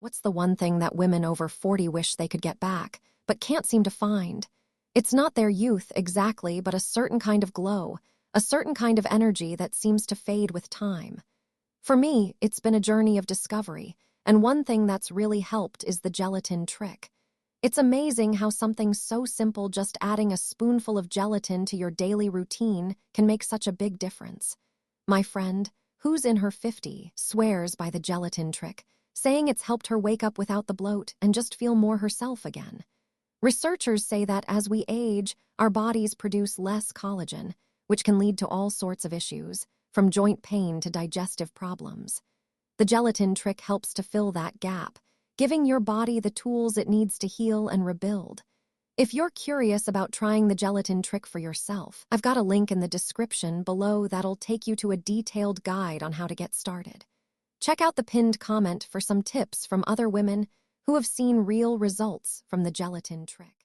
What's the one thing that women over 40 wish they could get back, but can't seem to find? It's not their youth exactly, but a certain kind of glow, a certain kind of energy that seems to fade with time. For me, it's been a journey of discovery, and one thing that's really helped is the gelatin trick. It's amazing how something so simple, just adding a spoonful of gelatin to your daily routine, can make such a big difference. My friend, who's in her 50s, swears by the gelatin trick, saying it's helped her wake up without the bloat and just feel more herself again. Researchers say that as we age, our bodies produce less collagen, which can lead to all sorts of issues, from joint pain to digestive problems. The gelatin trick helps to fill that gap, giving your body the tools it needs to heal and rebuild. If you're curious about trying the gelatin trick for yourself, I've got a link in the description below that'll take you to a detailed guide on how to get started. Check out the pinned comment for some tips from other women who have seen real results from the gelatin trick.